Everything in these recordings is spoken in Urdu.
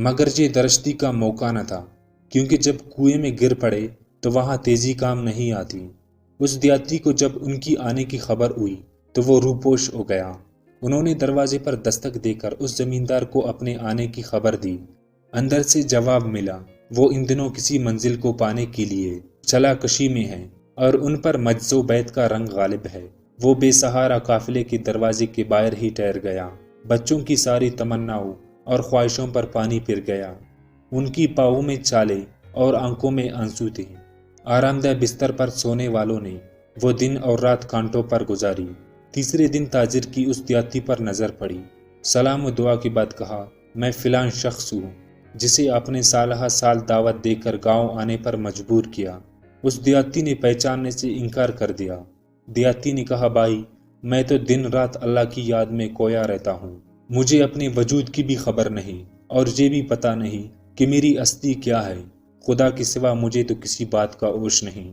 مگر یہ درشتی کا موقع نہ تھا، کیونکہ جب کنویں میں گر پڑے تو وہاں تیزی کام نہیں آتی۔ اس دیہاتی کو جب ان کی آنے کی خبر ہوئی تو وہ روپوش ہو گیا۔ انہوں نے دروازے پر دستک دے کر اس زمیندار کو اپنے آنے کی خبر دی۔ اندر سے جواب ملا، وہ ان دنوں کسی منزل کو پانے کے لیے چلا کشی میں ہے اور ان پر مجز و بیت کا رنگ غالب ہے۔ وہ بے سہارا قافلے کے دروازے کے باہر ہی ٹھہر گیا۔ بچوں کی ساری تمناؤں اور خواہشوں پر پانی پھر گیا۔ ان کی پاؤں میں چھالے اور آنکھوں میں آنسو تھے۔ آرام دہ بستر پر سونے والوں نے وہ دن اور رات کانٹوں پر گزاری۔ تیسرے دن تاجر کی اس دیہاتی پر نظر پڑی۔ سلام و دعا کے بعد کہا، میں فلاں شخص ہوں جسے آپ نے سالہ سال دعوت دے کر گاؤں آنے پر مجبور کیا۔ اس دیہاتی نے پہچاننے سے انکار کر دیا۔ دیہاتی نے کہا، بھائی میں تو دن رات اللہ کی یاد میں کھویا رہتا ہوں، مجھے اپنے وجود کی بھی خبر نہیں اور یہ بھی پتہ نہیں کہ میری ہستی کیا ہے، خدا کے سوا مجھے تو کسی بات کا ہوش نہیں۔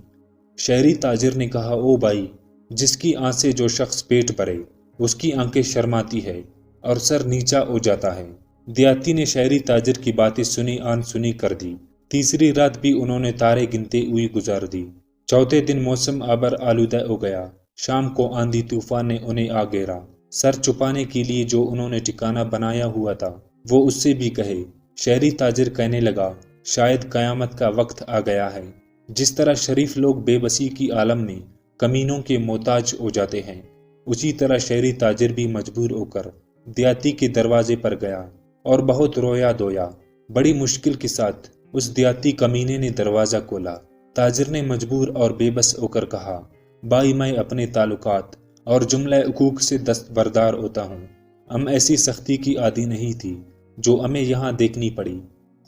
شہری تاجر نے کہا، او بھائی، جس کی آنکھ سے جو شخص پیٹ بھرے اس کی آنکھیں شرماتی ہے اور سر نیچا ہو جاتا ہے۔ دیہاتی نے شہری تاجر کی باتیں سنی آن سنی کر دی۔ تیسری رات بھی انہوں نے تارے گنتے ہوئی گزار دی۔ چوتھے دن موسم آبر آلودہ ہو گیا۔ شام کو آندھی طوفان نے انہیں آ گھیرا۔ سر چھپانے کے لیے جو انہوں نے ٹھکانہ بنایا ہوا تھا وہ اس سے بھی کہے۔ شہری تاجر کہنے لگا، شاید قیامت کا وقت آ گیا ہے۔ جس طرح شریف لوگ بے بسی کی عالم میں کمینوں کے محتاج ہو جاتے ہیں، اسی طرح شہری تاجر بھی مجبور ہو کر دیہاتی کے دروازے پر گیا اور بہت رویا دھویا۔ بڑی مشکل کے ساتھ اس دیہاتی کمینے نے دروازہ کھولا۔ تاجر نے مجبور اور بے بس ہو کر کہا، بھائی میں اپنے تعلقات اور جملہ حقوق سے دستبردار ہوتا ہوں۔ ہم ایسی سختی کی عادی نہیں تھی جو ہمیں یہاں دیکھنی پڑی۔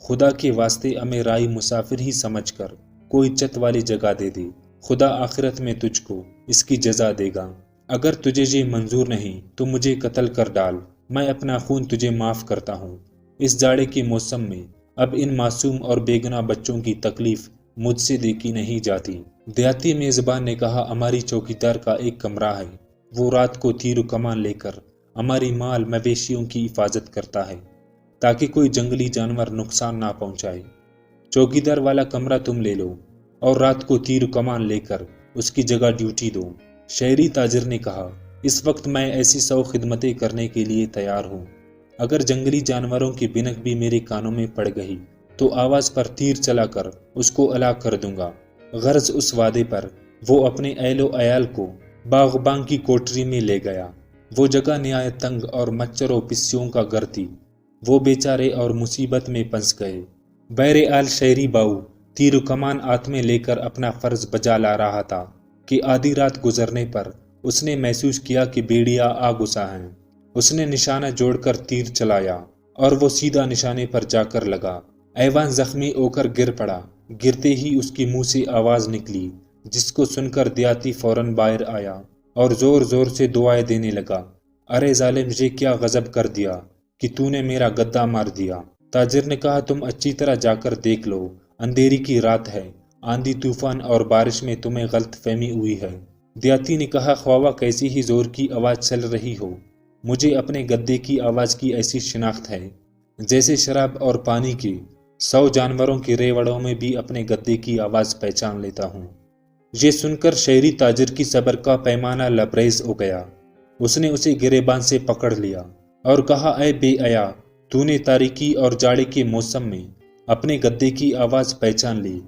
خدا کے واسطے ہمیں راہی مسافر ہی سمجھ کر کوئی چت والی جگہ دے دے، خدا آخرت میں تجھ کو اس کی جزا دے گا۔ اگر تجھے یہ منظور نہیں تو مجھے قتل کر ڈال، میں اپنا خون تجھے معاف کرتا ہوں۔ اس جاڑے کے موسم میں اب ان معصوم اور بے گناہ بچوں کی تکلیف مجھ سے دیکھی نہیں جاتی۔ دیہاتی میزبان نے کہا، ہماری چوکیدار کا ایک کمرہ ہے، وہ رات کو تیر و کمان لے کر ہماری مال مویشیوں کی حفاظت کرتا ہے تاکہ کوئی جنگلی جانور نقصان نہ پہنچائے۔ چوکیدار والا کمرہ تم لے لو اور رات کو تیر و کمان لے کر اس کی جگہ ڈیوٹی دو۔ شہری تاجر نے کہا، اس وقت میں ایسی 100 خدمتیں کرنے کے لیے تیار ہوں۔ اگر جنگلی جانوروں کی بنک بھی میرے کانوں میں پڑ گئی تو آواز پر تیر چلا کر اس کو ہلاک کر دوں گا۔ غرض اس وعدے پر وہ اپنے اہل و عیال کو باغبان کی کوٹری میں لے گیا۔ وہ جگہ نہایت تنگ اور مچھر و پسیوں کا گھر تھی۔ وہ بیچارے اور مصیبت میں پھنس گئے۔ بہرحال شہری باؤ تیر و کمان ہاتھ میں لے کر اپنا فرض بجا لا رہا تھا کہ آدھی رات گزرنے پر اس نے محسوس کیا کہ بھیڑیا آ گھسا ہے۔ اس نے نشانہ جوڑ کر تیر چلایا اور وہ سیدھا نشانے پر جا کر لگا۔ حیوان زخمی ہو کر گر پڑا۔ گرتے ہی اس کی منہ سے آواز نکلی جس کو سن کر دیہاتی فوراً باہر آیا اور زور زور سے دعائیں دینے لگا، ارے ظالم، یہ کیا غضب کر دیا کہ تو نے میرا گدا مار دیا۔ تاجر نے کہا، تم اچھی طرح جا کر دیکھ لو، اندھیری کی رات ہے، آندھی طوفان اور بارش میں تمہیں غلط فہمی ہوئی ہے۔ دیہاتی نے کہا، خواہ کیسی ہی زور کی آواز چل رہی ہو، مجھے اپنے گدے کی آواز کی ایسی شناخت ہے جیسے شراب اور پانی کی 100 جانوروں کے ریوڑوں میں بھی اپنے گدے کی آواز پہچان لیتا ہوں۔ یہ سن کر شہری تاجر کی صبر کا پیمانہ لبریز ہو گیا۔ اس نے اسے گریبان سے پکڑ لیا اور کہا، اے بے حیا، تو نے تاریکی اور جاڑے کے موسم میں اپنے گدے کی آواز پہچان لی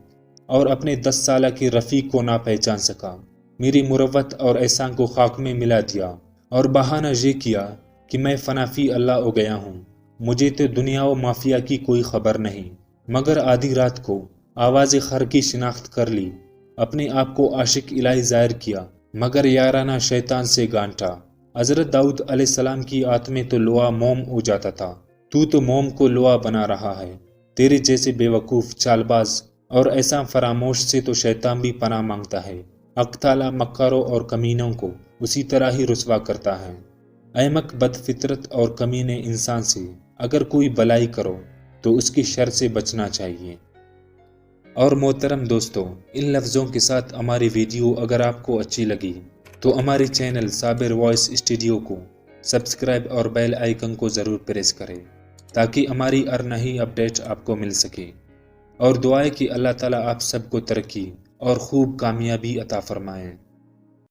اور اپنے 10 سالہ کے رفیق کو نہ پہچان سکا۔ میری مروت اور احسان کو خاک میں ملا دیا اور بہانہ یہ کیا کہ میں فنا فی اللہ ہو گیا ہوں، مجھے تو دنیا و مافیا کی کوئی خبر نہیں۔ مگر آدھی رات کو آواز خر کی شناخت کر لی، اپنے آپ کو عاشق الہی ظاہر کیا، مگر یارانہ شیطان سے گانٹا۔ حضرت داؤد علیہ السلام کی آنکھ میں تو لوہا موم ہو جاتا تھا، تو موم کو لوہا بنا رہا ہے۔ تیرے جیسے بے وقوف، چال باز اور ایسا فراموش سے تو شیطان بھی پناہ مانگتا ہے۔ حق تعالیٰ مکاروں اور کمینوں کو اسی طرح ہی رسوا کرتا ہے۔ احمق، بد فطرت اور کمینے انسان سے اگر کوئی بلائی کرو تو اس کی شر سے بچنا چاہیے۔ اور محترم دوستو، ان لفظوں کے ساتھ ہماری ویڈیو اگر آپ کو اچھی لگی تو ہمارے چینل صابر وائس اسٹوڈیو کو سبسکرائب اور بیل آئیکن کو ضرور پریس کریں۔ تاکہ ہماری ہر نئی اپڈیٹ آپ کو مل سکے، اور دعا ہے کہ اللہ تعالیٰ آپ سب کو ترقی اور خوب کامیابی عطا فرمائیں۔